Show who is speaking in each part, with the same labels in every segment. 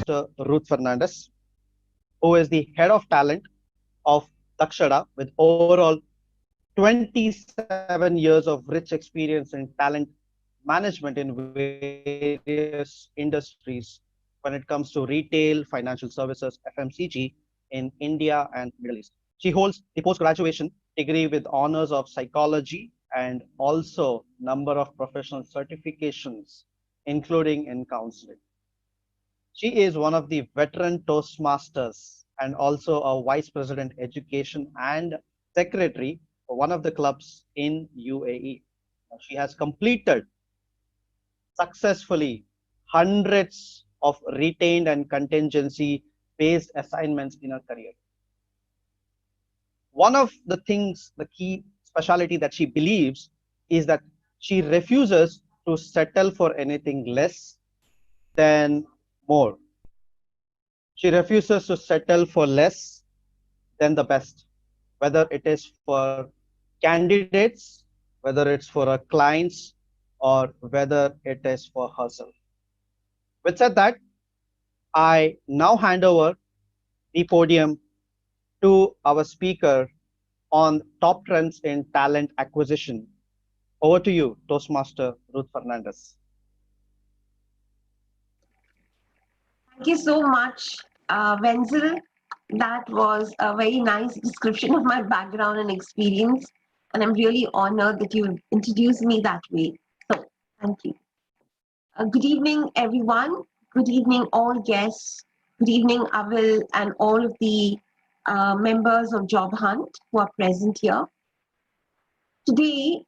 Speaker 1: Toastmaster Ruth Fernandes, who is the head of talent of Daksada with overall 27 years of rich experience in talent management in various industries when it comes to retail, financial services, FMCG in India and Middle East. She holds the post-graduation degree with honors of psychology and also number of professional certifications, including in counseling. She is one of the veteran Toastmasters and also a vice president education and secretary for one of the clubs in UAE. She has completed successfully hundreds of retained and contingency based assignments in her career. One of the things, the key speciality that she believes is that she refuses to settle for anything less than more. She refuses to settle for less than the best, whether it is for candidates, whether it's for her clients, or whether it is for herself. With said that, I now hand over the podium to our speaker on top trends in talent acquisition. Over to you, Toastmaster Ruth Fernandes.
Speaker 2: Thank you so much, Venzil. That was a very nice description of my background and experience, and I'm really honored that you introduced me that way. So, thank you. Good evening, everyone. Good evening, all guests. Good evening, Avil, and all of the members of Job Hunt who are present here. Today,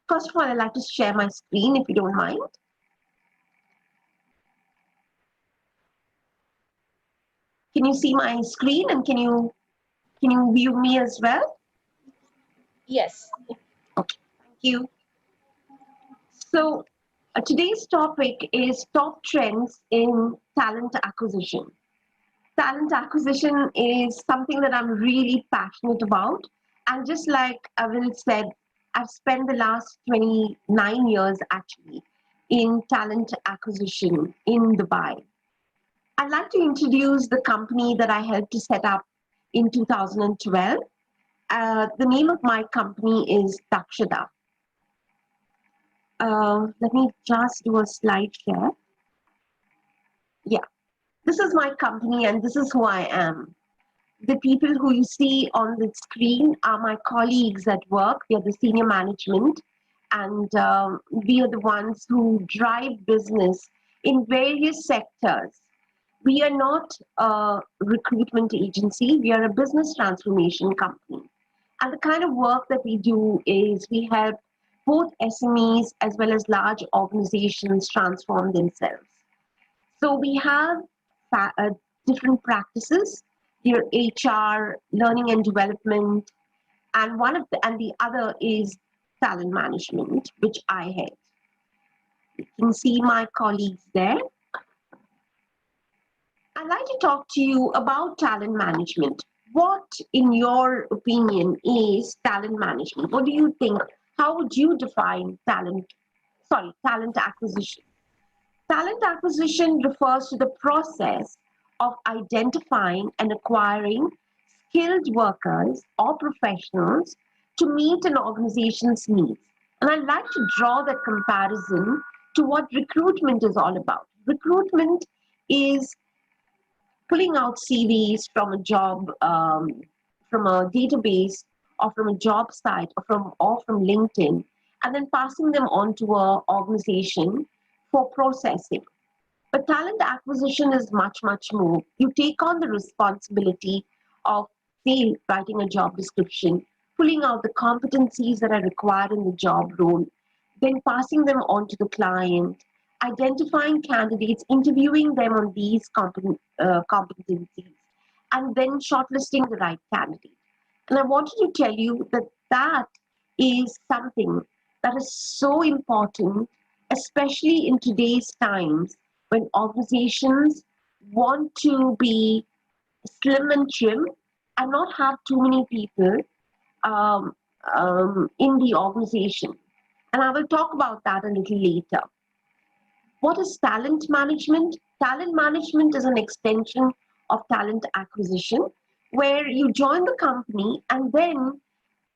Speaker 2: first of all, I'd like to share my screen, if you don't mind. Can you see my screen, and can you view me as well?
Speaker 3: Yes.
Speaker 2: Okay, thank you. So today's topic is top trends in talent acquisition. Talent acquisition is something that I'm really passionate about. And just like Avil said, I've spent the last 29 years actually in talent acquisition in Dubai. I'd like to introduce the company that I helped to set up in 2012. The name of my company is Daksada. Let me just do a slide share. Yeah, this is my company and this is who I am. The people who you see on the screen are my colleagues at work. We are the senior management, and we are the ones who drive business in various sectors. We are not a recruitment agency. We are a business transformation company. And the kind of work that we do is we help both SMEs as well as large organizations transform themselves. So we have different practices. Your HR, learning and development, and the other is talent management, which I head. You can see my colleagues there. I'd like to talk to you about talent management. What, in your opinion, is talent management? What do you think? How would you define talent acquisition? Talent acquisition refers to the process of identifying and acquiring skilled workers or professionals to meet an organization's needs. And I'd like to draw that comparison to what recruitment is all about. Recruitment is pulling out CVs from a job, from a database, or from a job site, or from LinkedIn, and then passing them on to an organization for processing. But talent acquisition is much, much more. You take on the responsibility of, say, writing a job description, pulling out the competencies that are required in the job role, then passing them on to the client, identifying candidates, interviewing them on these competencies, and then shortlisting the right candidate. And I wanted to tell you that that is something that is so important, especially in today's times when organizations want to be slim and trim and not have too many people in the organization. And I will talk about that a little later. What is talent management? Talent management is an extension of talent acquisition, where you join the company and then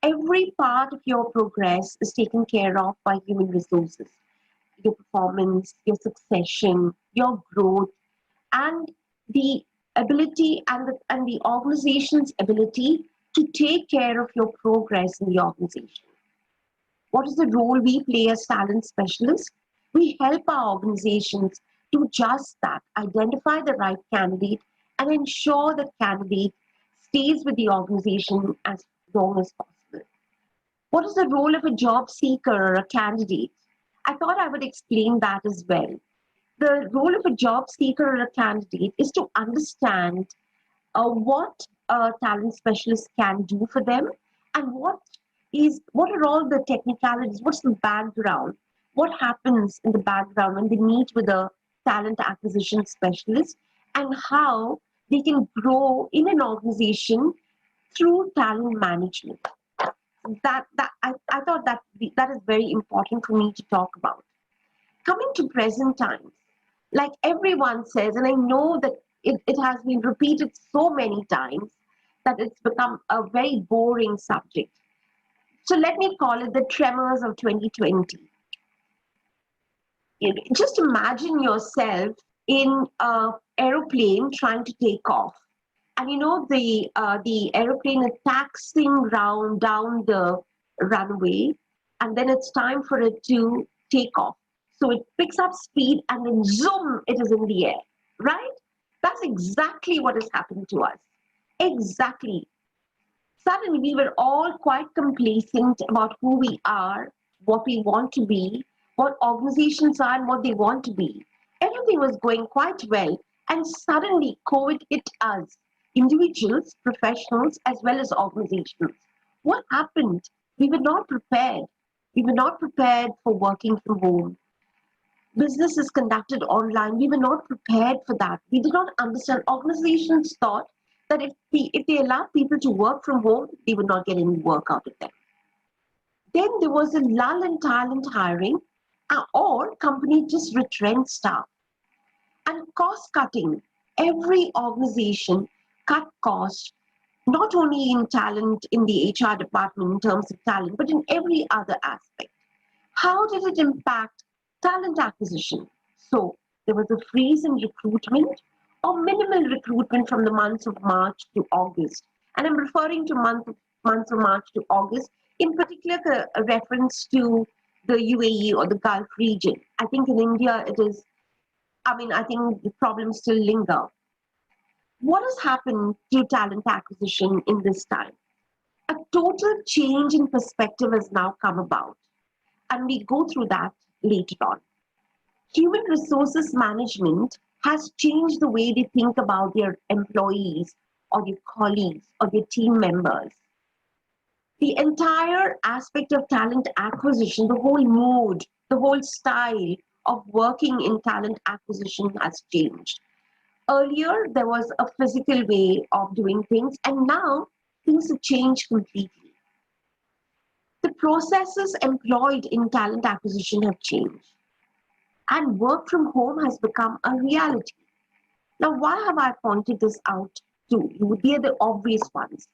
Speaker 2: every part of your progress is taken care of by human resources. Your performance, your succession, your growth, and the ability and the organization's ability to take care of your progress in the organization. What is the role we play as talent specialists? We help our organizations do just that, identify the right candidate and ensure that candidate stays with the organization as long as possible. What is the role of a job seeker or a candidate? I thought I would explain that as well. The role of a job seeker or a candidate is to understand what a talent specialist can do for them and what are all the technicalities, what's the background, what happens in the background when they meet with a talent acquisition specialist, and how they can grow in an organization through talent management. I thought that is very important for me to talk about. Coming to present times, like everyone says, and I know that it has been repeated so many times that it's become a very boring subject. So let me call it the tremors of 2020. Just imagine yourself in an aeroplane trying to take off. And the aeroplane is taxiing round down the runway, and then it's time for it to take off. So it picks up speed and then zoom, it is in the air, right? That's exactly what has happened to us. Exactly. Suddenly, we were all quite complacent about who we are, what we want to be, what organizations are, and what they want to be. Everything was going quite well. And suddenly, COVID hit us, individuals, professionals, as well as organizations. What happened? We were not prepared. We were not prepared for working from home. Business is conducted online. We were not prepared for that. We did not understand. Organizations thought that if they allowed people to work from home, they would not get any work out of them. Then there was a lull in talent hiring, or companies just retrench staff. And cost cutting. Every organization cut costs, not only in talent, in the HR department in terms of talent, but in every other aspect. How did it impact talent acquisition? So there was a freeze in recruitment or minimal recruitment from the months of March to August. And I'm referring to months of March to August, in particular a reference to the UAE or the Gulf region. I think in India I think the problems still linger. What has happened to talent acquisition in this time? A total change in perspective has now come about, and we go through that later on. Human resources management has changed the way they think about their employees or their colleagues or their team members. The entire aspect of talent acquisition, the whole mood, the whole style of working in talent acquisition has changed. Earlier, there was a physical way of doing things, and now things have changed completely. The processes employed in talent acquisition have changed, and work from home has become a reality. Now, why have I pointed this out to you? They are the obvious ones.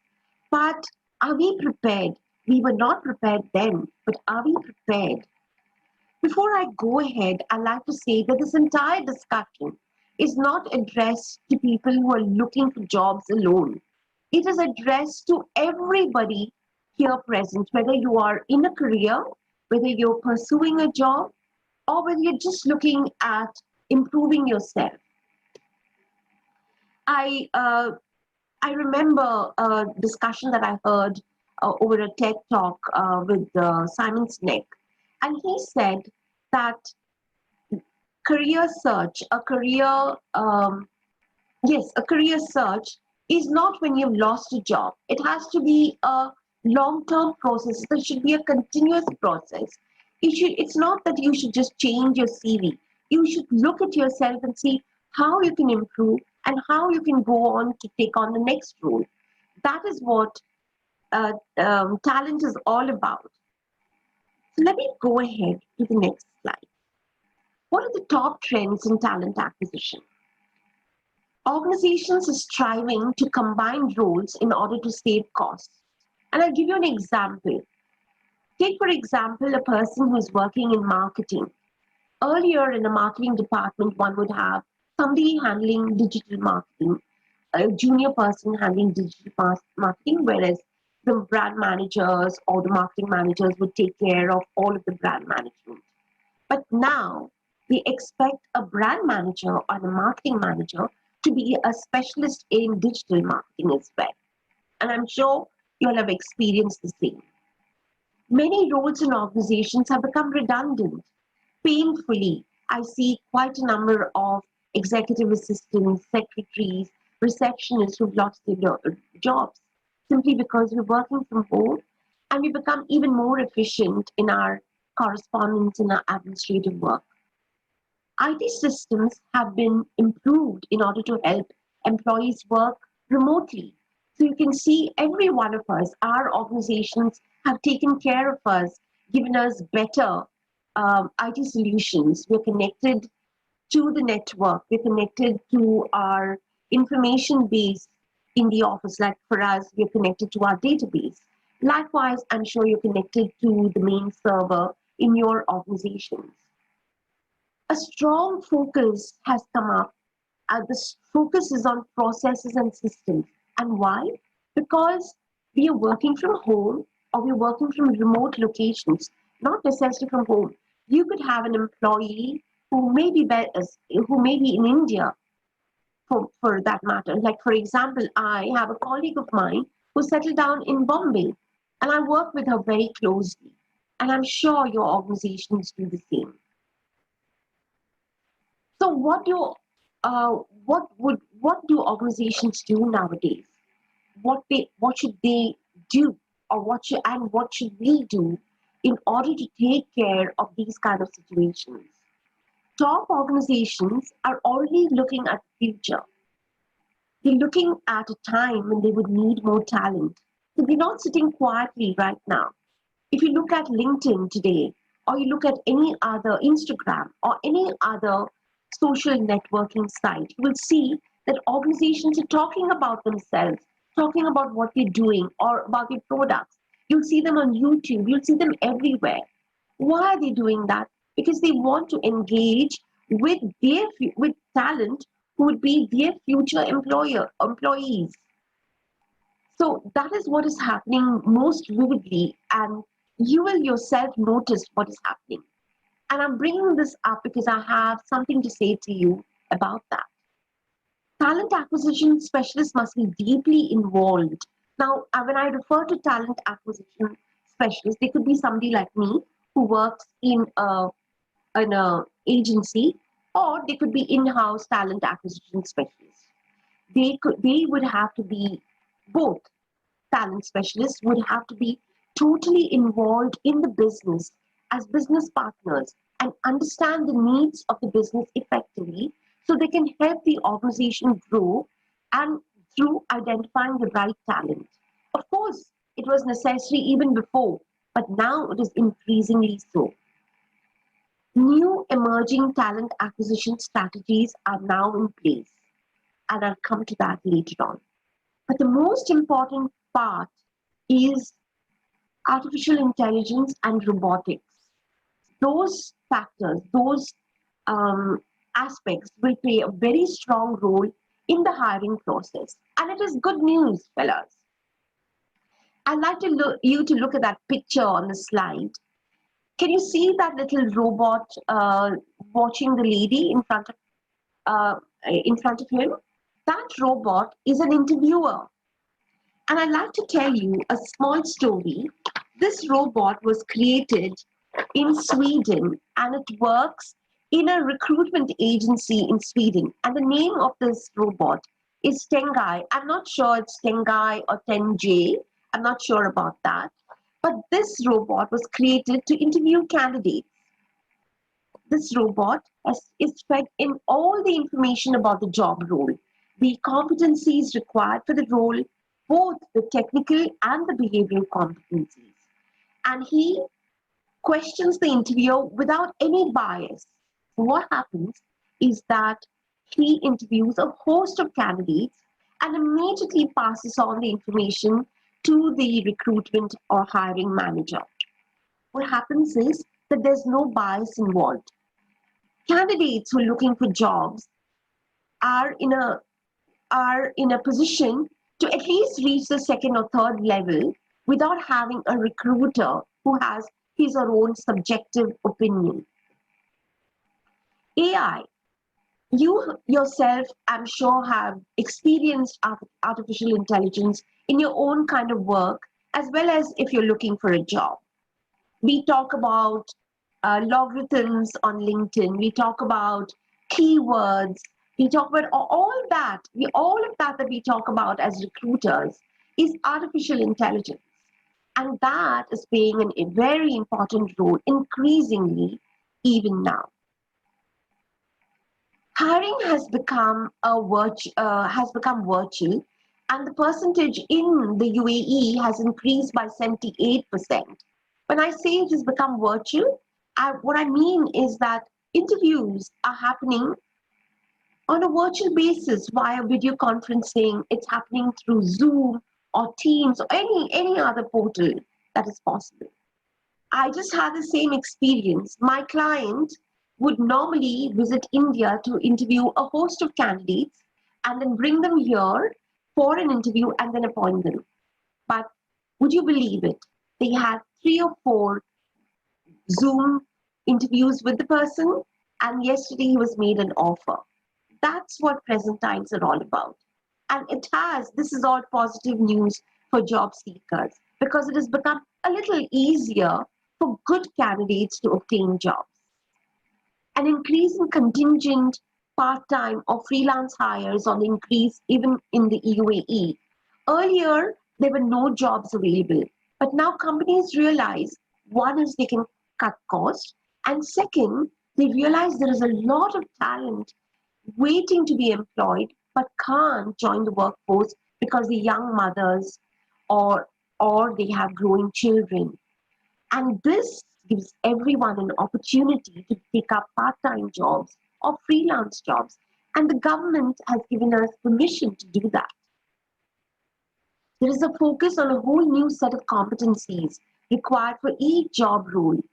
Speaker 2: But are we prepared? We were not prepared then, but are we prepared? Before I go ahead, I'd like to say that this entire discussion is not addressed to people who are looking for jobs alone. It is addressed to everybody here present, whether you are in a career, whether you're pursuing a job, or whether you're just looking at improving yourself. I remember a discussion that I heard over a TED talk with Simon Sinek, and he said that career search, a career search is not when you've lost a job. It has to be a long-term process. There should be a continuous process. It's not that you should just change your CV. You should look at yourself and see how you can improve and how you can go on to take on the next role. That is what talent is all about. So let me go ahead to the next slide. What are the top trends in talent acquisition? Organizations are striving to combine roles in order to save costs. And I'll give you an example. Take, for example, a person who's working in marketing. Earlier in a marketing department, one would have somebody handling digital marketing, a junior person handling digital marketing, whereas the brand managers or the marketing managers would take care of all of the brand management. But now they expect a brand manager or a marketing manager to be a specialist in digital marketing as well. And I'm sure you'll have experienced the same. Many roles in organizations have become redundant. Painfully, I see quite a number of executive assistants, secretaries, receptionists who've lost their jobs simply because we're working from home and we become even more efficient in our correspondence and our administrative work. IT systems have been improved in order to help employees work remotely. So you can see every one of us, our organizations have taken care of us, given us better IT solutions. We're connected to the network, we're connected to our information base in the office. Like for us, we're connected to our database. Likewise, I'm sure you're connected to the main server in your organizations. A strong focus has come up. This focus is on processes and systems. And why? Because we are working from home or we're working from remote locations, not necessarily from home. You could have an employee who may be who may be in India for that matter. Like for example, I have a colleague of mine who settled down in Bombay, and I work with her very closely. And I'm sure your organizations do the same. So what do organizations do nowadays? What should they do, or what should we do in order to take care of these kind of situations? Top organizations are already looking at the future. They're looking at a time when they would need more talent. So they're not sitting quietly right now. If you look at LinkedIn today, or you look at any other Instagram or any other social networking site, you will see that organizations are talking about themselves, talking about what they're doing or about their products. You'll see them on YouTube, you'll see them everywhere. Why are they doing that? Because they want to engage with with talent who would be their future employees. So that is what is happening most vividly, and you will yourself notice what is happening. And I'm bringing this up because I have something to say to you about that. Talent acquisition specialists must be deeply involved. Now, when I refer to talent acquisition specialists, they could be somebody like me who works in an agency, or they could be in-house talent acquisition specialists. They would have to be both. Talent specialists would have to be totally involved in the business as business partners and understand the needs of the business effectively so they can help the organization grow and through identifying the right talent. Of course, it was necessary even before, but now it is increasingly so. New emerging talent acquisition strategies are now in place, and I'll come to that later on. But the most important part is artificial intelligence and robotics. Those factors, those aspects will play a very strong role in the hiring process. And it is good news, fellas. I'd like you to look at that picture on the slide. Can you see that little robot watching the lady in front of him? That robot is an interviewer. And I'd like to tell you a small story. This robot was created in Sweden, and it works in a recruitment agency in Sweden. And the name of this robot is Tengai. I'm not sure it's Tengai or Tenj. I'm not sure about that. But this robot was created to interview candidates. This robot is fed in all the information about the job role, the competencies required for the role, both the technical and the behavioral competencies. And he questions the interviewer without any bias. What happens is that pre-interviews a host of candidates and immediately passes on the information to the recruitment or hiring manager. What happens is that there's no bias involved. Candidates who are looking for jobs are in a position to at least reach the second or third level without having a recruiter who has his or own subjective opinion. AI, you yourself, I'm sure, have experienced artificial intelligence in your own kind of work, as well as if you're looking for a job. We talk about logarithms on LinkedIn. We talk about keywords. We talk about all that. All of that we talk about as recruiters is artificial intelligence. And that is playing a very important role increasingly even now. Hiring has become virtual, and the percentage in the UAE has increased by 78%. When I say it has become virtual, what I mean is that interviews are happening on a virtual basis via video conferencing. It's happening through Zoom or Teams or any other portal that is possible. I just had the same experience. My client would normally visit India to interview a host of candidates and then bring them here for an interview and then appoint them. But would you believe it? They had 3 or 4 Zoom interviews with the person, and yesterday he was made an offer. That's what present times are all about. And this is all positive news for job seekers because it has become a little easier for good candidates to obtain jobs. An increase in contingent, part-time or freelance hires on the increase even in the UAE. Earlier, there were no jobs available, but now companies realize, one is they can cut costs, and second, they realize there is a lot of talent waiting to be employed but can't join the workforce because they're young mothers or they have growing children. And this gives everyone an opportunity to take up part-time jobs or freelance jobs. And the government has given us permission to do that. There is a focus on a whole new set of competencies required for each job role.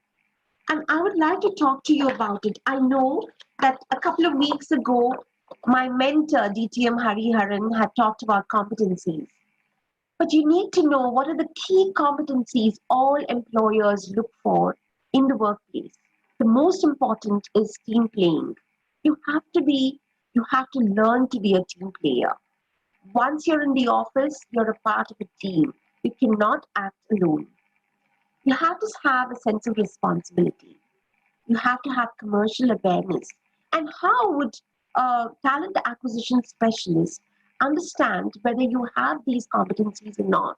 Speaker 2: And I would like to talk to you about it. I know that a couple of weeks ago, my mentor, DTM Hariharan, had talked about competencies. But you need to know what are the key competencies all employers look for in the workplace. The most important is team playing. You have to learn to be a team player. Once you're in the office, you're a part of a team. You cannot act alone. You have to have a sense of responsibility. You have to have commercial awareness. And how would a talent acquisition specialist understand whether you have these competencies or not?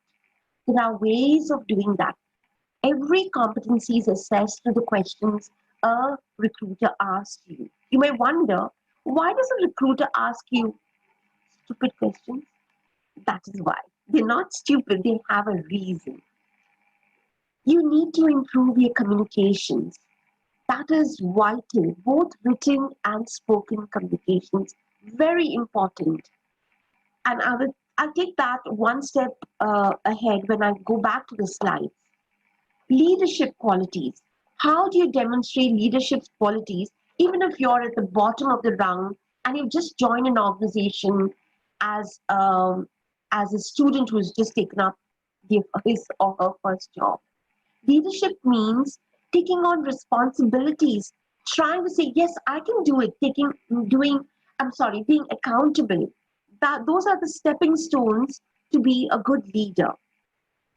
Speaker 2: There are ways of doing that. Every competency is assessed through the questions a recruiter asks you. You may wonder, why does a recruiter ask you stupid questions? That is why. They're not stupid, they have a reason. You need to improve your communications. That is vital, both written and spoken communications, very important. And I'll take that one step ahead when I go back to the slides. Leadership qualities. How do you demonstrate leadership qualities even if you're at the bottom of the rung and you've just joined an organization as a student who's just taken up his or her first job? Leadership means taking on responsibilities, trying to say, yes, I can do it, being accountable. Those are the stepping stones to be a good leader.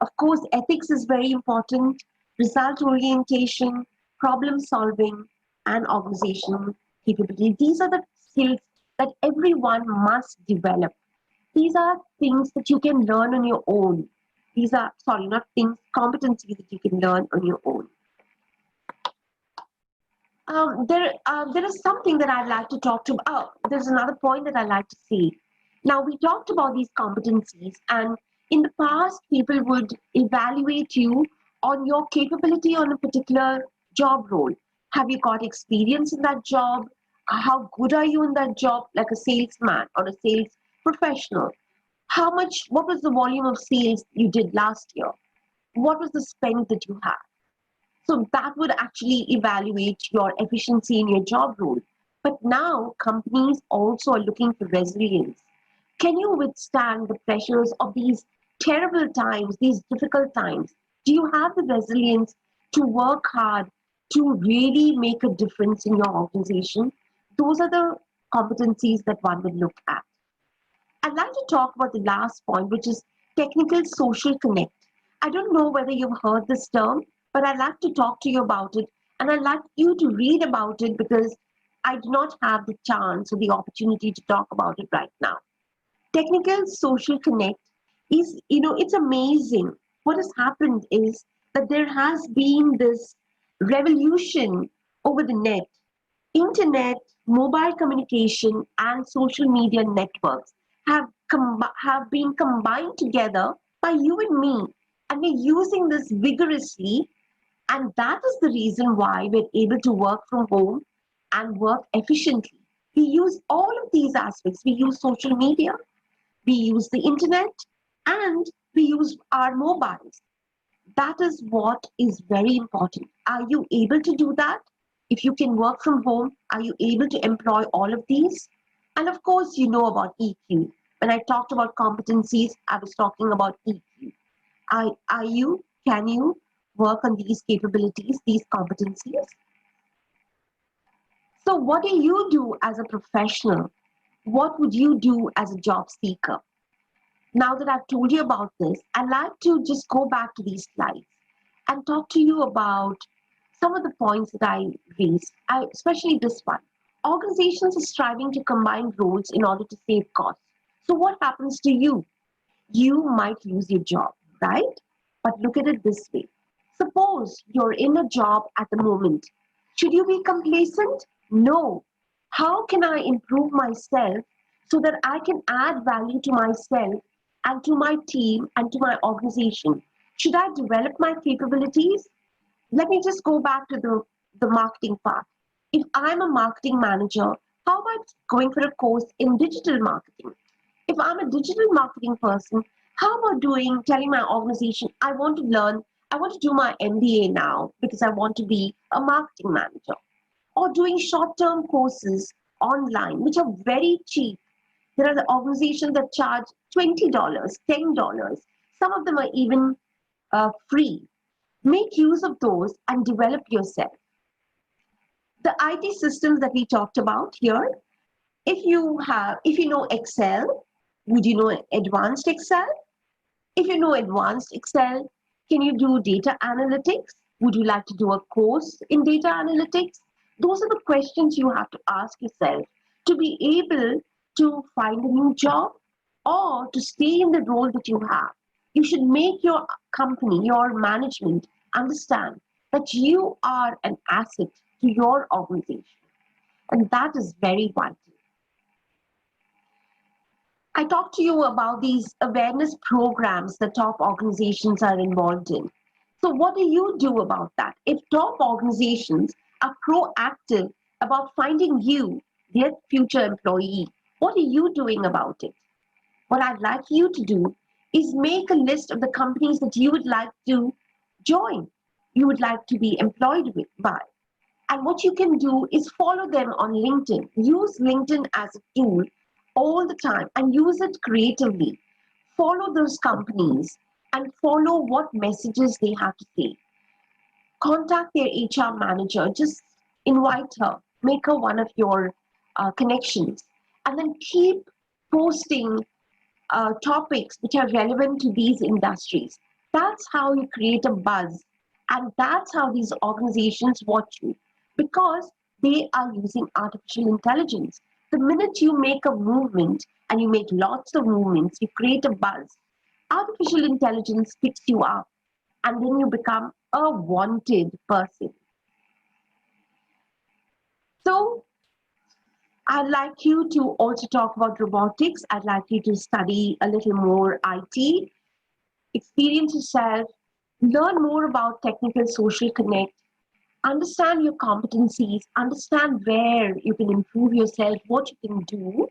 Speaker 2: Of course, ethics is very important, result orientation, problem solving, and organizational capability. These are the skills that everyone must develop. These are things that you can learn on your own. Competencies that you can learn on your own. There is something that I'd like to talk to. There's another point that I'd like to say. Now, we talked about these competencies, and in the past, people would evaluate you on your capability on a particular job role. Have you got experience in that job? How good are you in that job, like a salesman or a sales professional? What was the volume of sales you did last year? What was the spend that you had? So that would actually evaluate your efficiency in your job role. But now companies also are looking for resilience. Can you withstand the pressures of these terrible times, these difficult times? Do you have the resilience to work hard, to really make a difference in your organization? Those are the competencies that one would look at. I'd like to talk about the last point, which is technical social connect. I don't know whether you've heard this term, but I'd like to talk to you about it. And I'd like you to read about it because I do not have the chance or the opportunity to talk about it right now. Technical social connect is, it's amazing. What has happened is that there has been this revolution over the net. Internet, mobile communication, and social media networks have been combined together by you and me, and we're using this vigorously. And that is the reason why we're able to work from home and work efficiently. We use all of these aspects. We use social media, we use the internet, and we use our mobiles. That is what is very important. Are you able to do that? If you can work from home, are you able to employ all of these? And of course, you know about EQ. When I talked about competencies, I was talking about EQ. Can you work on these capabilities, these competencies? So, what do you do as a professional? What would you do as a job seeker? Now that I've told you about this, I'd like to just go back to these slides and talk to you about some of the points that I raised, especially this one. Organizations are striving to combine roles in order to save costs. So what happens to you? You might lose your job, right? But look at it this way. Suppose you're in a job at the moment. Should you be complacent? No. How can I improve myself so that I can add value to myself and to my team and to my organization? Should I develop my capabilities? Let me just go back to the marketing part. If I'm a marketing manager, how about going for a course in digital marketing? If I'm a digital marketing person, how about telling my organization, I want to learn, I want to do my MBA now because I want to be a marketing manager? Or doing short-term courses online, which are very cheap. There are the organizations that charge $20, $10. Some of them are even free. Make use of those and develop yourself. The IT systems that we talked about here, if you know Excel, would you know advanced Excel? If you know advanced Excel, can you do data analytics? Would you like to do a course in data analytics? Those are the questions you have to ask yourself to be able to find a new job or to stay in the role that you have. You should make your company, your management understand that you are an asset to your organization. And that is very vital. I talked to you about these awareness programs that top organizations are involved in. So, what do you do about that? If top organizations are proactive about finding you, their future employee, what are you doing about it? What I'd like you to do is make a list of the companies that you would like to join, you would like to be employed by. And what you can do is follow them on LinkedIn. Use LinkedIn as a tool all the time and use it creatively. Follow those companies and follow what messages they have to say. Contact their HR manager, just invite her, make her one of your connections, and then keep posting topics which are relevant to these industries. That's how you create a buzz, and that's how these organizations watch you because they are using artificial intelligence. The minute you make a movement and you make lots of movements, you create a buzz, artificial intelligence picks you up, and then you become a wanted person. So, I'd like you to also talk about robotics. I'd like you to study a little more IT, experience yourself, learn more about technical social connect, understand your competencies, understand where you can improve yourself, what you can do,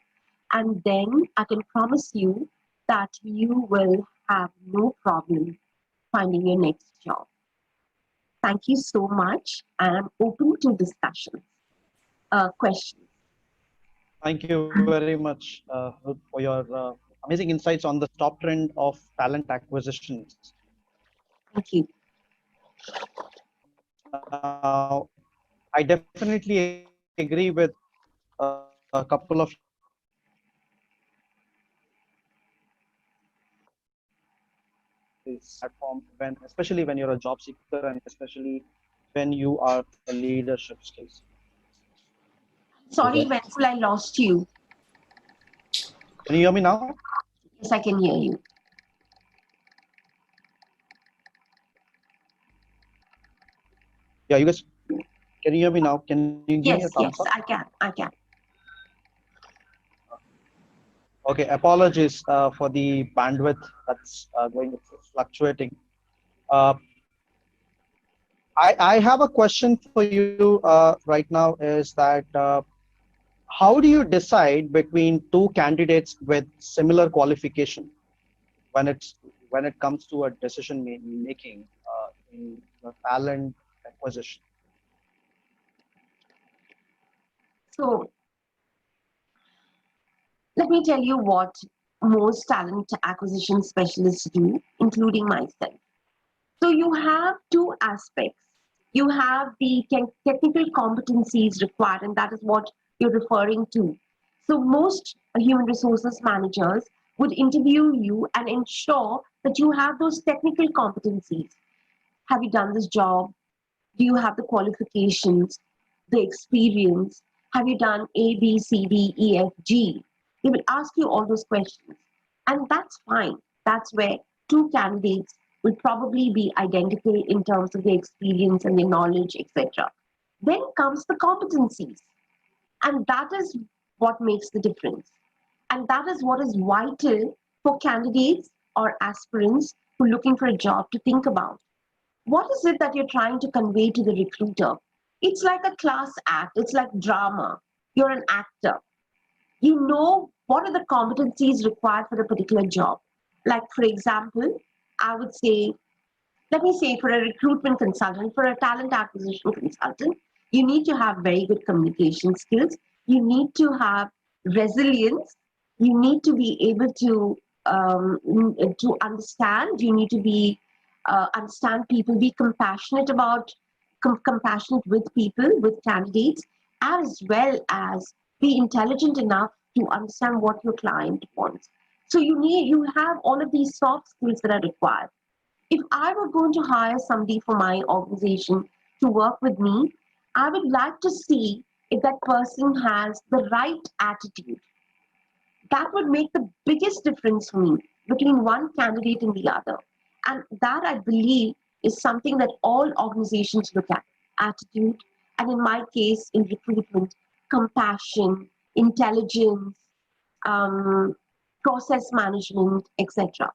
Speaker 2: and then I can promise you that you will have no problem finding your next job. Thank you so much, and I'm open to discussions, questions.
Speaker 1: Thank you very much, Ruth, for your amazing insights on the top trend of talent acquisitions.
Speaker 2: Thank you.
Speaker 1: Now, I definitely agree with a couple of your points that you have shared. Platform when, especially when you're a job seeker and especially when you are a leadership skills.
Speaker 2: Sorry, Venzil, I lost you.
Speaker 1: Can you hear me now?
Speaker 2: Yes, I can hear you.
Speaker 1: Yeah, you guys, can you hear me now? Can you give me a
Speaker 2: Yes,
Speaker 1: thumbs up?
Speaker 2: yes, I can. I can.
Speaker 1: Okay, apologies for the bandwidth that's going, it's fluctuating. Uh, I have a question for you right now is that how do you decide between two candidates with similar qualification when when it comes to a decision making in the talent acquisition?
Speaker 2: So let me tell you what most talent acquisition specialists do, including myself. So you have two aspects. You have the technical competencies required, and that is what you're referring to. So most human resources managers would interview you and ensure that you have those technical competencies. Have you done this job? Do you have the qualifications, the experience? Have you done A, B, C, D, E, F, G? They will ask you all those questions. And that's fine. That's where two candidates will probably be identical in terms of their experience and their knowledge, etc. Then comes the competencies. And that is what makes the difference. And that is what is vital for candidates or aspirants who are looking for a job to think about. What is it that you're trying to convey to the recruiter? It's like a class act, it's like drama. You're an actor. You know what are the competencies required for a particular job. Like, for example, I would say, let me say for a recruitment consultant, for a talent acquisition consultant, you need to have very good communication skills. You need to have resilience. You need to be able to understand. You need to be understand people. Be compassionate about compassionate with people, with candidates, as well as be intelligent enough to understand what your client wants. So you have all of these soft skills that are required. If I were going to hire somebody for my organization to work with me, I would like to see if that person has the right attitude. That would make the biggest difference for me between one candidate and the other. And that, I believe, is something that all organizations look at: attitude, and in my case, in recruitment, compassion, intelligence, um, process management, etc.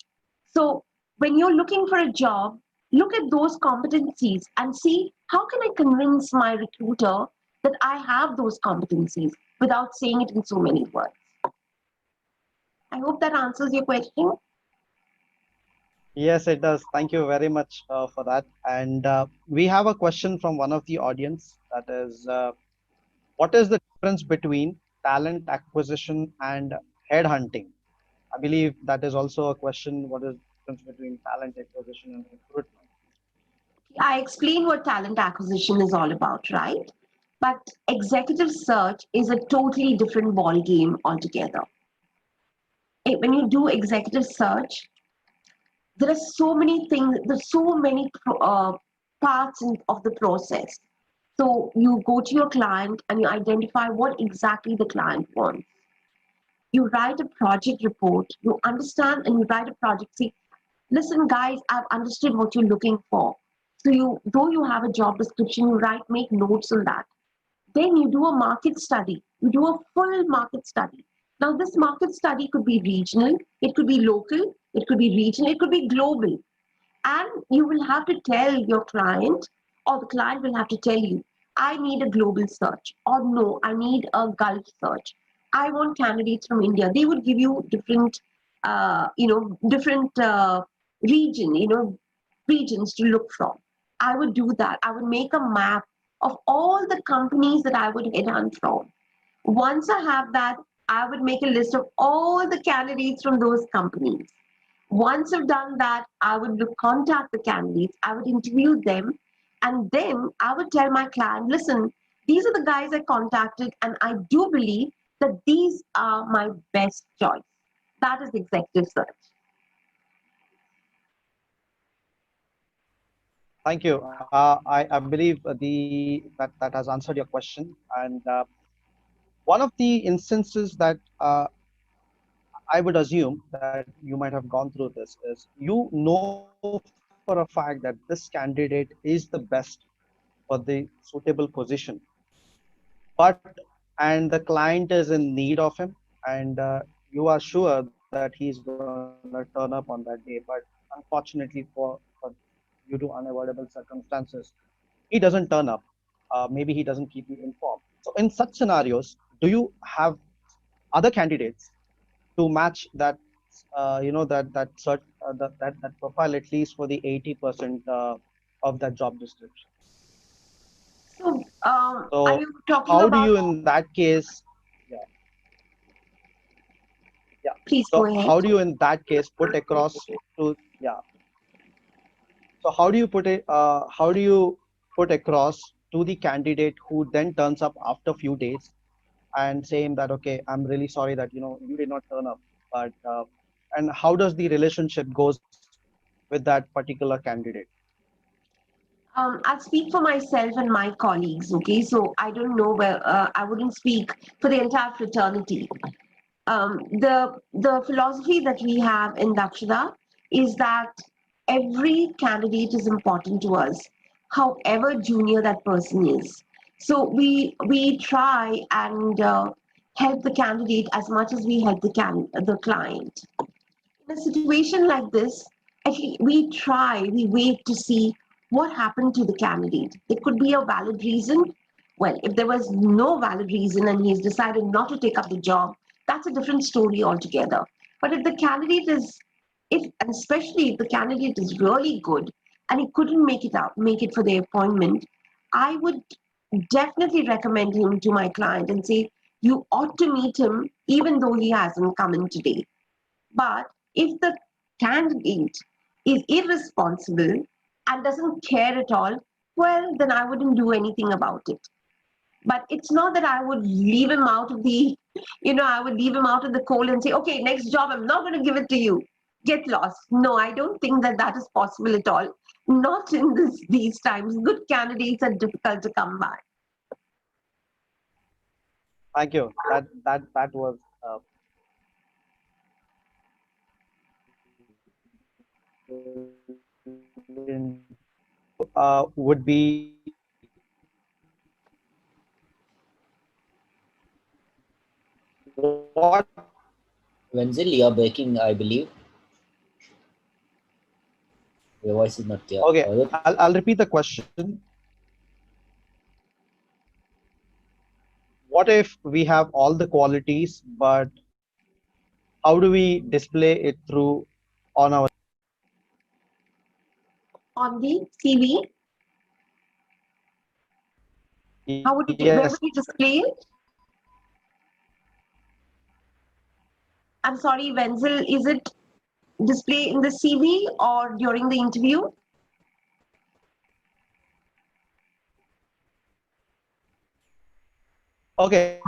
Speaker 2: So when you're looking for a job, look at those competencies and see how can I convince my recruiter that I have those competencies without saying it in so many words. I hope that answers your question.
Speaker 1: Yes, it does. Thank you very much for that. And we have a question from one of the audience that is, what is the difference between talent acquisition and headhunting? I believe that is also a question. What is the difference between talent acquisition and recruitment?
Speaker 2: I explained what talent acquisition is all about, right? But executive search is a totally different ball game altogether. When you do executive search, there are so many things, there's so many parts of the process. So you go to your client and you identify what exactly the client wants. You write a project report, you understand and you write a project. See, listen, guys, I've understood what you're looking for. So though you have a job description, you make notes on that. Then you do a market study. You do a full market study. Now, this market study could be regional, it could be local, it could be regional, it could be global. And you will have to tell your client or the client will have to tell you, I need a global search, or no, I need a Gulf search. I want candidates from India. They would give you different, different regions to look from. I would do that. I would make a map of all the companies that I would headhunt from. Once I have that, I would make a list of all the candidates from those companies. Once I've done that, I would contact the candidates, I would interview them, and then I would tell my client, listen, these are the guys I contacted, and I do believe that these are my best choice. That is executive search.
Speaker 1: Thank you. I believe that has answered your question. And one of the instances that I would assume that you might have gone through this is you know for a fact that this candidate is the best for the suitable position, but and the client is in need of him, and you are sure that he's going to turn up on that day, but unfortunately for due to unavoidable circumstances, he doesn't turn up. Maybe he doesn't keep you informed. So in such scenarios, do you have other candidates to match that that profile at least for the 80% of that job description?
Speaker 2: So, are
Speaker 1: So
Speaker 2: you talking
Speaker 1: how do
Speaker 2: about?
Speaker 1: you in that case? Yeah, yeah.
Speaker 2: Please go
Speaker 1: So
Speaker 2: ahead.
Speaker 1: how do you in that case put across to yeah? So how do you put it? How do you put across to the candidate who then turns up after a few days and saying that okay, I'm really sorry that you did not turn up, but and how does the relationship goes with that particular candidate?
Speaker 2: I'll speak for myself and my colleagues. Okay, so I don't know where I wouldn't speak for the entire fraternity. The philosophy that we have in Daksada is that every candidate is important to us, however junior that person is. So we try and help the candidate as much as we help the client. In a situation like this, at least we wait to see what happened to the candidate. There could be a valid reason. Well, if there was no valid reason and he's decided not to take up the job, that's a different story altogether. But if the candidate is, if and especially if the candidate is really good and he couldn't make it for the appointment, I would definitely recommend him to my client and say, you ought to meet him even though he hasn't come in today. But if the candidate is irresponsible and doesn't care at all, well, then I wouldn't do anything about it. But it's not that I would leave him out of the, I would leave him out of the cold and say, okay, next job, I'm not going to give it to you. Get lost. No, I don't think that that is possible at all. Not in these times. Good candidates are difficult to come by.
Speaker 1: Thank you. That was would be what
Speaker 4: Venzil, you are breaking, I believe. Your voice is not clear.
Speaker 1: okay, I'll repeat the question. What if we have all the qualities, but how do we display it through on our
Speaker 2: On the CV, how would you, where would
Speaker 1: yes,
Speaker 2: you display it? I'm sorry, Venzil, is it display in the CV or during the interview?
Speaker 1: okay,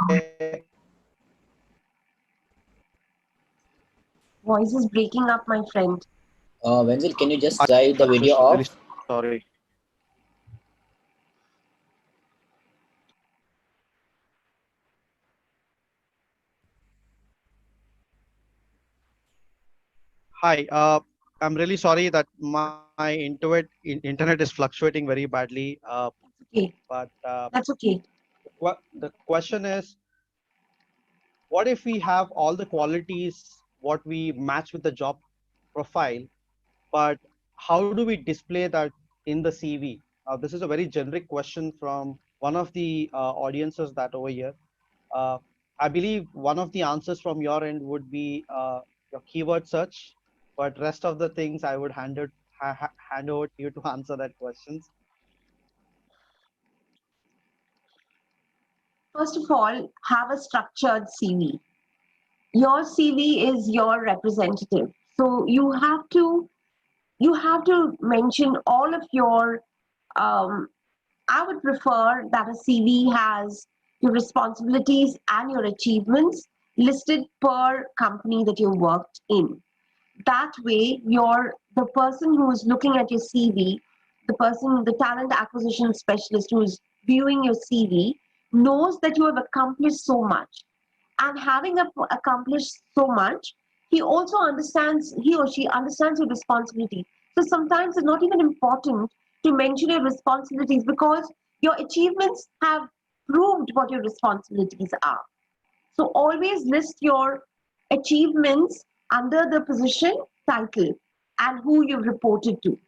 Speaker 2: Voice is breaking up, my friend.
Speaker 4: Venzil, can you just try the video
Speaker 1: really
Speaker 4: off?
Speaker 1: sorry. Hi, I'm really sorry that my internet is fluctuating very badly.
Speaker 2: Okay,
Speaker 1: But
Speaker 2: that's okay.
Speaker 1: the question is, what if we have all the qualities, what we match with the job profile, but how do we display that in the CV? This is a very generic question from one of the audiences that over here. Uh, I believe one of the answers from your end would be your keyword search, but rest of the things I would hand over to you to answer that questions.
Speaker 2: First of all, have a structured CV. Your CV is your representative. So you have to mention all of your um, I would prefer that a CV has your responsibilities and your achievements listed per company that you worked in. That way, the person who is looking at your CV, the talent acquisition specialist who is viewing your CV, knows that you have accomplished so much. And having accomplished so much, he or she understands your responsibility. So sometimes it's not even important to mention your responsibilities because your achievements have proved what your responsibilities are. So always list your achievements under the position title and who you've reported to.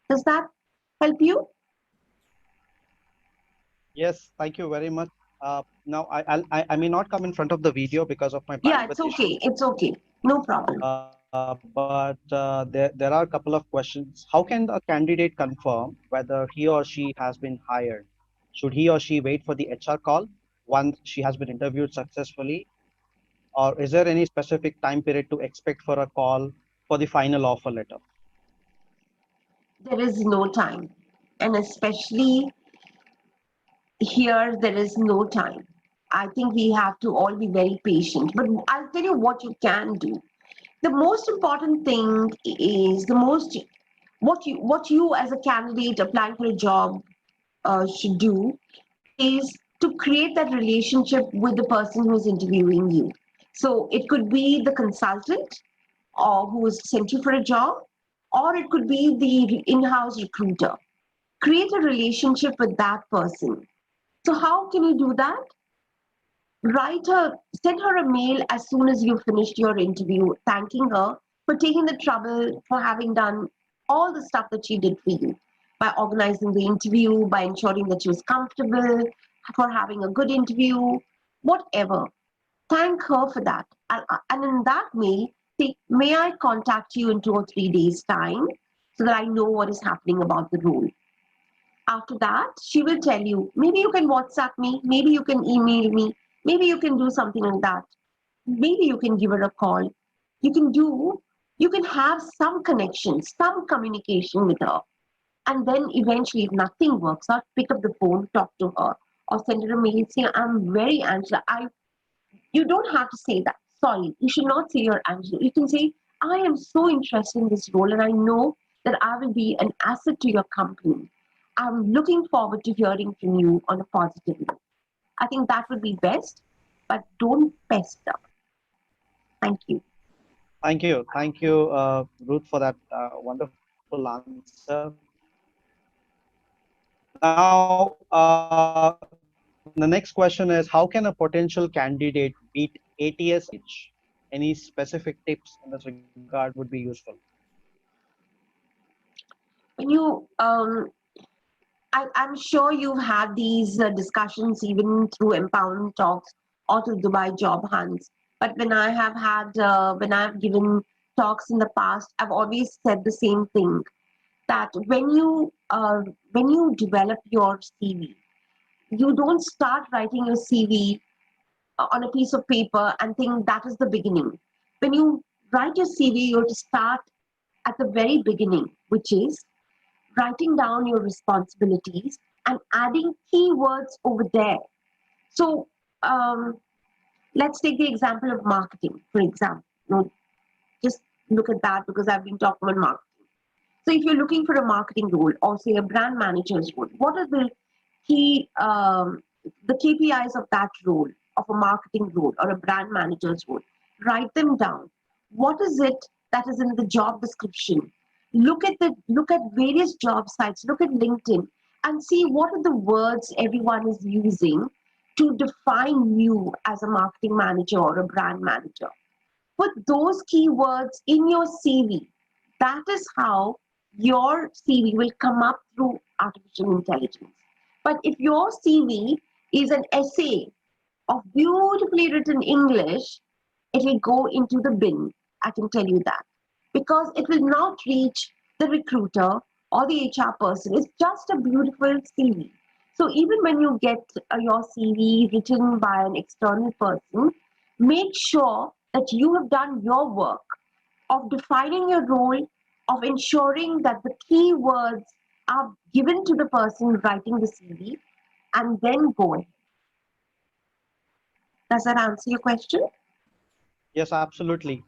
Speaker 2: Does that help you?
Speaker 1: Yes, thank you very much. Now, I may not come in front of the video because of my
Speaker 2: Yeah,
Speaker 1: bandwidth
Speaker 2: it's okay.
Speaker 1: issues.
Speaker 2: It's okay. No problem.
Speaker 1: But there are a couple of questions. How can a candidate confirm whether he or she has been hired? Should he or she wait for the HR call once she has been interviewed successfully? Or is there any specific time period to expect for a call for the final offer letter?
Speaker 2: There is no time. And especially here, there is no time. I think we have to all be very patient. But I'll tell you what you can do. The most important thing is what you as a candidate applying for a job should do is to create that relationship with the person who's interviewing you. So it could be the consultant or who has sent you for a job, or it could be the in-house recruiter. Create a relationship with that person. So how can you do that? Send her a mail as soon as you finished your interview, thanking her for taking the trouble, for having done all the stuff that she did for you, by organizing the interview, by ensuring that she was comfortable, for having a good interview, whatever. Thank her for that. And in that mail, say, may I contact you in 2 or 3 days' time so that I know what is happening about the role. After that, she will tell you, maybe you can WhatsApp me, maybe you can email me, maybe you can do something like that. Maybe you can give her a call. You can do, you can have some connection, some communication with her. And then eventually, if nothing works out, pick up the phone, talk to her, or send her a mail, say, I'm very anxious. You don't have to say that. Sorry, you should not say you're anxious. You can say, I am so interested in this role and I know that I will be an asset to your company. I'm looking forward to hearing from you on a positive note. I think that would be best, but don't pester. Thank you.
Speaker 1: Thank you, Ruth, for that wonderful answer. Now, the next question is, how can a potential candidate beat ATS age? Any specific tips in this regard would be useful.
Speaker 2: When I'm sure you've had these discussions even through empowerment talks or through Dubai job hunts. But when I've given talks in the past, I've always said the same thing, that when you develop your CV, you don't start writing your CV on a piece of paper and think that is the beginning. When you write your CV, you have to start at the very beginning, which is writing down your responsibilities and adding keywords over there. So um, let's take the example of marketing, for example. Just look at that because I've been talking about marketing. So if you're looking for a marketing role or say a brand manager's role, what are key the KPIs of that role, of a marketing role or a brand manager's role? Write them down. What is it that is in the job description? Look at various job sites, look at LinkedIn and see what are the words everyone is using to define you as a marketing manager or a brand manager. Put those keywords in your CV. That is how your CV will come up through artificial intelligence. But if your CV is an essay of beautifully written English, it will go into the bin. I can tell you that. Because it will not reach the recruiter or the HR person. It's just a beautiful CV. So even when you get your CV written by an external person, make sure that you have done your work of defining your role, of ensuring that the keywords are given to the person writing the CV, and then go ahead. Does that answer your question?
Speaker 1: Yes, absolutely.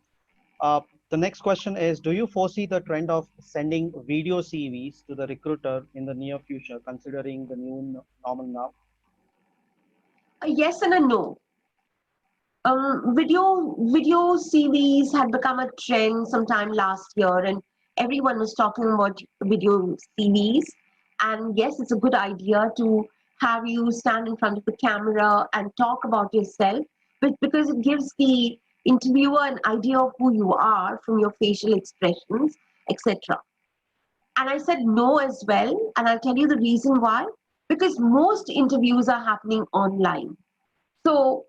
Speaker 1: The next question is, do you foresee the trend of sending video CVs to the recruiter in the near future, considering the new normal now?
Speaker 2: A yes and a no. Video CVs had become a trend sometime last year, and everyone was talking about video CVs. And yes, it's a good idea to have you stand in front of the camera and talk about yourself, but because it gives the interviewer an idea of who you are from your facial expressions, etc. And I said no as well, and I'll tell you the reason why. Because most interviews are happening online. So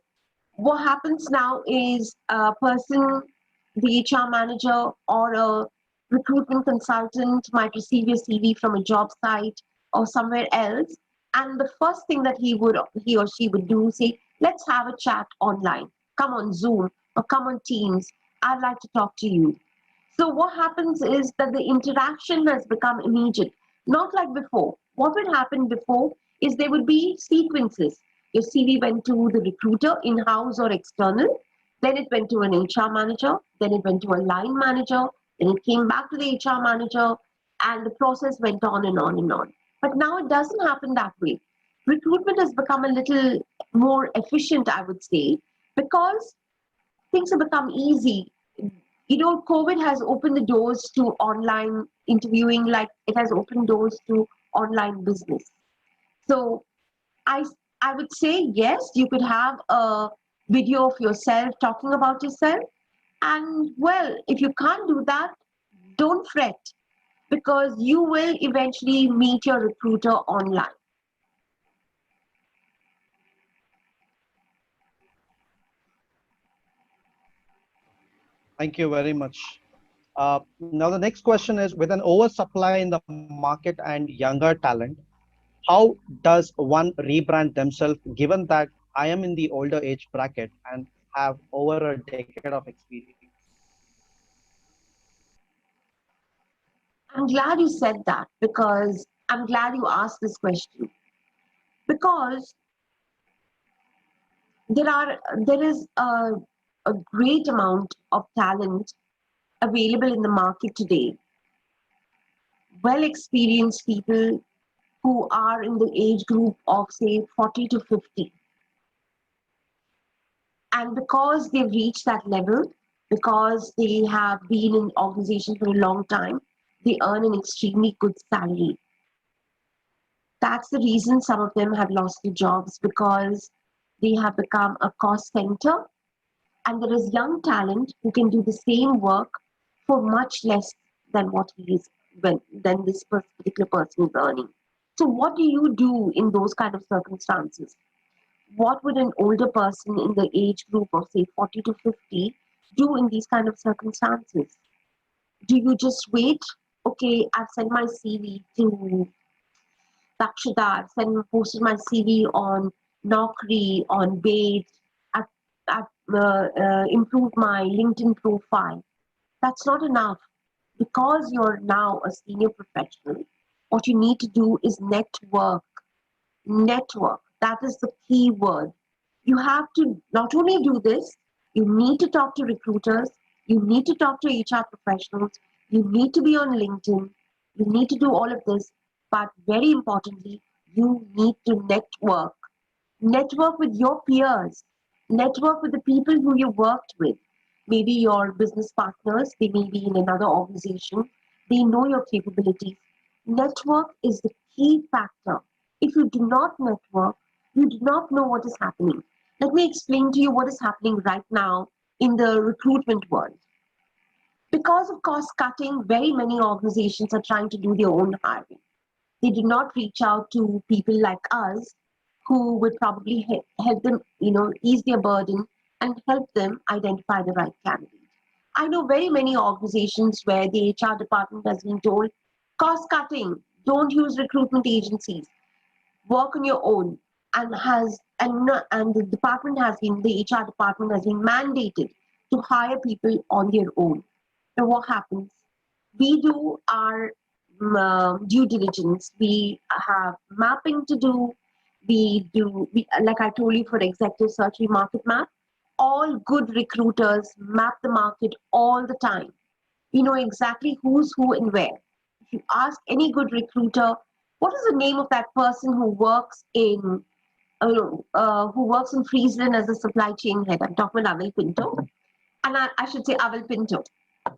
Speaker 2: what happens now is a person, the HR manager or a recruitment consultant might receive your CV from a job site or somewhere else. And the first thing that he or she would do, say, let's have a chat online. Come on Zoom or come on Teams. I'd like to talk to you. So what happens is that the interaction has become immediate, not like before. What would happen before is there would be sequences. Your CV went to the recruiter, in-house or external, then it went to an HR manager, then it went to a line manager, then it came back to the HR manager, and the process went on and on and on. But now it doesn't happen that way. Recruitment has become a little more efficient, I would say, because things have become easy. COVID has opened the doors to online interviewing, like it has opened doors to online business. So I, I would say yes, you could have a video of yourself talking about yourself. And well, if you can't do that, don't fret because you will eventually meet your recruiter online.
Speaker 1: Thank you very much. Now, the next question is, with an oversupply in the market and younger talent, how does one rebrand themselves given that I am in the older age bracket and have over a decade of experience?
Speaker 2: I'm glad you said that because I'm glad you asked this question because there is a great amount of talent available in the market today. Well experienced people who are in the age group of say 40 to 50. And because they've reached that level, because they have been in organization for a long time, they earn an extremely good salary. That's the reason some of them have lost their jobs because they have become a cost center. And there is young talent who can do the same work for much less than what he is than this particular person is earning. So what do you do in those kind of circumstances? What would an older person in the age group of say 40 to 50 do in these kind of circumstances? Do you just wait? Okay, I've sent my CV to Daksada, posted my CV on Naukri, on Bait, I've improved my LinkedIn profile. That's not enough. Because you're now a senior professional, what you need to do is network. Network. That is the key word. You have to not only do this, you need to talk to recruiters, you need to talk to HR professionals, you need to be on LinkedIn, you need to do all of this, but very importantly, you need to network. Network with your peers, network with the people who you worked with. Maybe your business partners, they may be in another organization, they know your capabilities. Network is the key factor. If you do not network, you do not know what is happening. Let me explain to you what is happening right now in the recruitment world. Because of cost cutting, very many organizations are trying to do their own hiring. They do not reach out to people like us who would probably help them, ease their burden and help them identify the right candidate. I know very many organizations where the HR department has been told, cost cutting, don't use recruitment agencies, work on your own, and the department has been the HR department has been mandated to hire people on their own. Now what happens? We do our due diligence. We have mapping to do. Like I told you, for executive search, we market map. All good recruiters map the market all the time. We know exactly who's who and where. If you ask any good recruiter, what is the name of that person who works in Friesland as a supply chain head? I'm talking about Avel Pinto, and I should say Avel Pinto.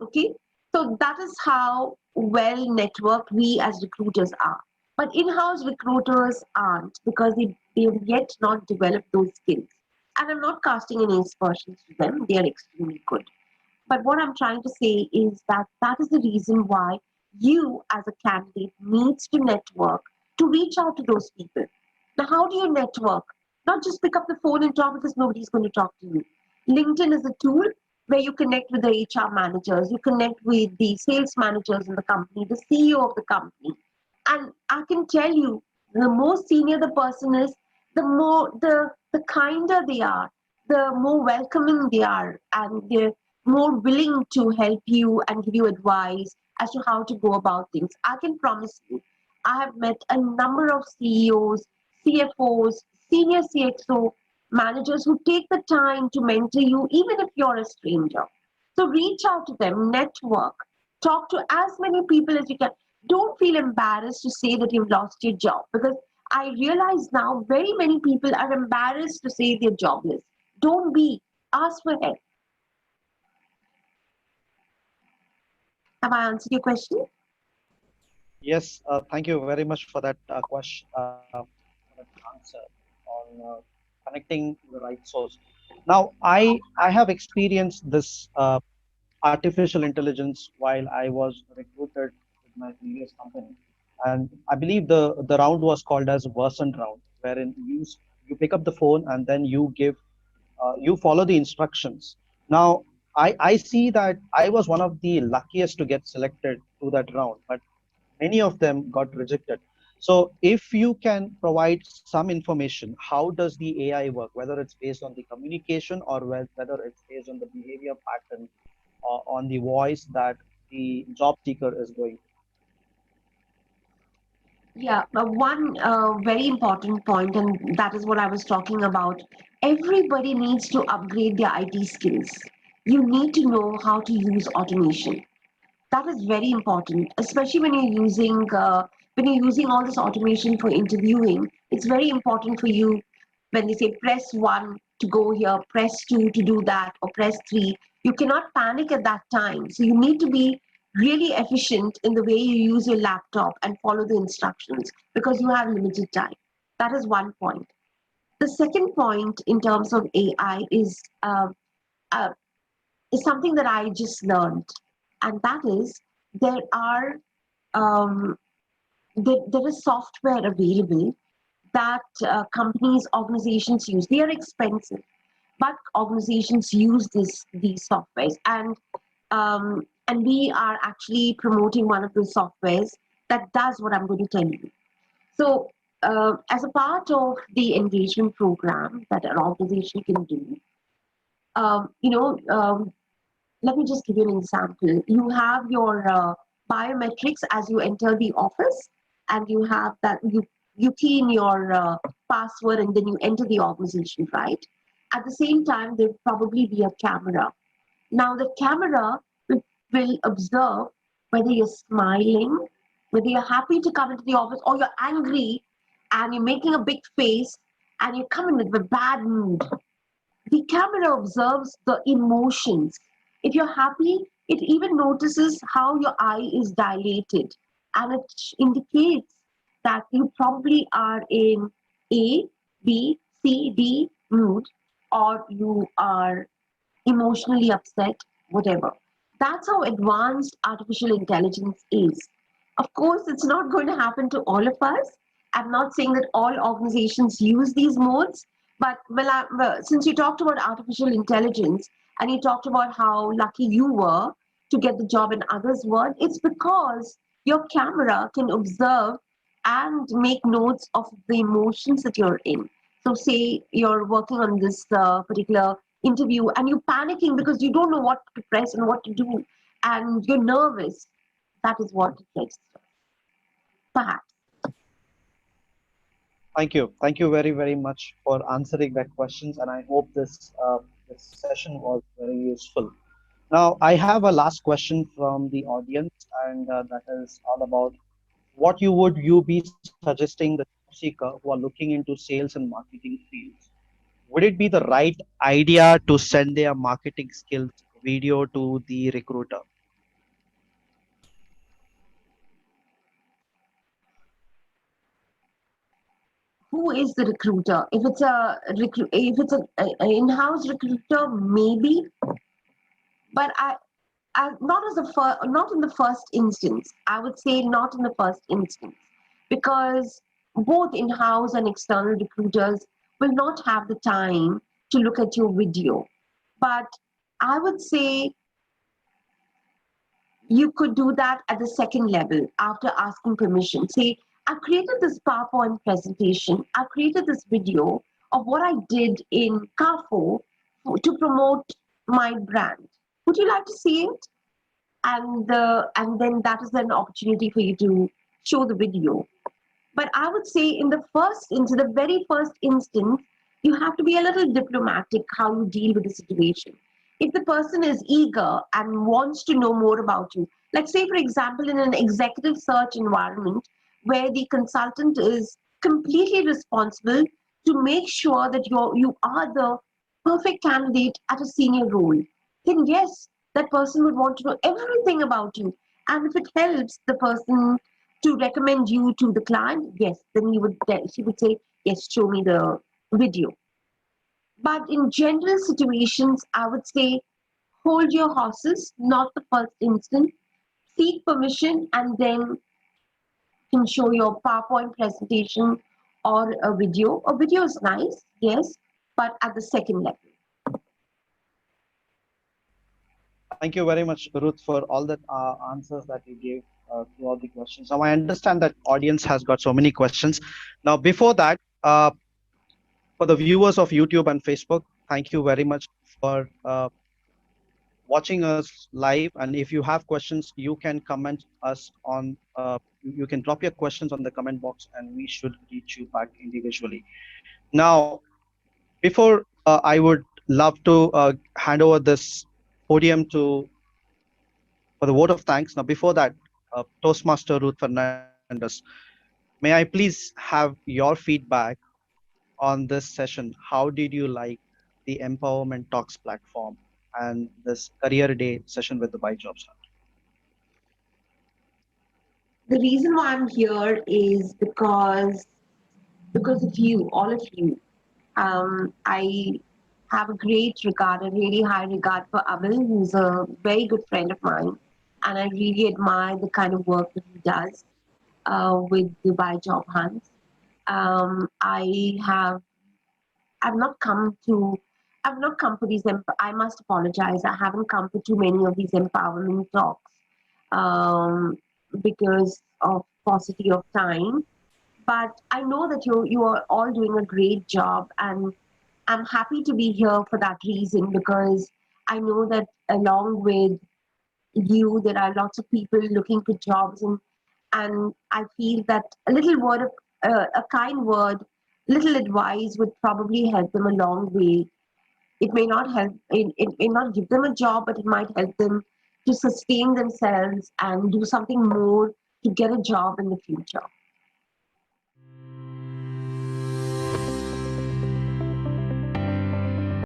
Speaker 2: Okay, so that is how well networked we as recruiters are. But in-house recruiters aren't, because they have yet not developed those skills. And I'm not casting any aspersions to them; they are extremely good. But what I'm trying to say is that that is the reason why you, as a candidate, needs to network to reach out to those people. Now, how do you network? Not just pick up the phone and talk, because nobody's going to talk to you. LinkedIn is a tool where you connect with the HR managers, you connect with the sales managers in the company, the CEO of the company. And I can tell you, the more senior the person is, the kinder they are, the more welcoming they are, and they're more willing to help you and give you advice as to how to go about things. I can promise you, I have met a number of CEOs, CFOs, senior CXO managers who take the time to mentor you, even if you're a stranger. So reach out to them, network, talk to as many people as you can. Don't feel embarrassed to say that you've lost your job, because I realize now very many people are embarrassed to say they're jobless. Don't be. Ask for help. Have I answered your question?
Speaker 1: Yes, thank you very much for that question, for that answer on connecting the right source. Now, I have experienced this artificial intelligence while I was recruited with my previous company, and I believe the round was called as Versant round, wherein you pick up the phone and then you follow the instructions. Now, I see that I was one of the luckiest to get selected to that round, but many of them got rejected. So if you can provide some information, how does the AI work, whether it's based on the communication or whether it's based on the behavior pattern or on the voice that the job seeker is going
Speaker 2: Yeah, one very important point, and that is what I was talking about. Everybody needs to upgrade their IT skills. You need to know how to use automation. That is very important, especially when you're using all this automation for interviewing. It's very important for you when they say press one to go here, press two to do that, or press three. You cannot panic at that time. So you need to be really efficient in the way you use your laptop and follow the instructions, because you have limited time. That is one point. The second point in terms of AI uh, is something that I just learned, and that is there are um, there is software available that companies, organizations use. They are expensive, but organizations use these softwares, and we are actually promoting one of those softwares that does what I'm going to tell you. So, as a part of the engagement program that an organization can do, um, you know, um, let me just give you an example. You have your biometrics as you enter the office, and you have that you key in your password, and then you enter the organization, right? At the same time, there'll probably be a camera. Now, the camera will observe whether you're smiling, whether you're happy to come into the office, or you're angry and you're making a big face and you're coming with a bad mood. The camera observes the emotions. If you're happy, it even notices how your eye is dilated, and it indicates that you probably are in A, B, C, D mood, or you are emotionally upset, whatever. That's how advanced artificial intelligence is. Of course, it's not going to happen to all of us. I'm not saying that all organizations use these modes, but since you talked about artificial intelligence and you talked about how lucky you were to get the job and others weren't, it's because your camera can observe and make notes of the emotions that you're in. So, say you're working on this particular interview and you're panicking because you don't know what to press and what to do, and you're nervous. That is what it registers, perhaps.
Speaker 1: Thank you very, very much for answering that questions, and I hope this session was very useful. Now, I have a last question from the audience, and that is all about what you be suggesting the job seeker who are looking into sales and marketing fields? Would it be the right idea to send their marketing skills video to the recruiter?
Speaker 2: Who is the recruiter? If it's a in-house recruiter, maybe, but I not as not in the first instance. I would say not in the first instance, because both in-house and external recruiters will not have the time to look at your video. But I would say you could do that at the second level after asking permission. Say, I've created this PowerPoint presentation, I've created this video of what I did in Carrefour to promote my brand. Would you like to see it? And then that is an opportunity for you to show the video. But I would say into the very first instance, you have to be a little diplomatic how you deal with the situation. If the person is eager and wants to know more about you, like say for example, in an executive search environment where the consultant is completely responsible to make sure that you are the perfect candidate at a senior role, then yes, that person would want to know everything about you. And if it helps the person to recommend you to the client, yes, then she would say, yes, show me the video. But in general situations, I would say hold your horses, not the first instant. Seek permission and then can show your PowerPoint presentation or a video. A video is nice, yes, but at the second level.
Speaker 1: Thank you very much, Ruth, for all the answers that you gave to all the questions. Now, I understand that audience has got so many questions. Now, before that, for the viewers of YouTube and Facebook, thank you very much for watching us live. And if you have questions, you can comment us on, you can drop your questions on the comment box and we should reach you back individually. Now, before I would love to hand over this podium for the vote of thanks. Now, before that, Toastmaster Ruth Fernandes, may I please have your feedback on this session? How did you like the Empowerment Talks platform and this Career Day session with the By Jobs Hub?
Speaker 2: The reason why I'm here is because of you, all of you. I have a great regard, a really high regard for Abel, who's a very good friend of mine, and I really admire the kind of work that he does with Dubai Job Hunts. I have I've not come to I've not come for these. I must apologize. I haven't come for too many of these empowerment talks um, because of paucity of time. But I know that you are all doing a great job, and I'm happy to be here for that reason, because I know that along with you, there are lots of people looking for jobs, and I feel that a little word of a kind word, little advice would probably help them a long way. It may not help, it may not give them a job, but it might help them to sustain themselves and do something more to get a job in the future.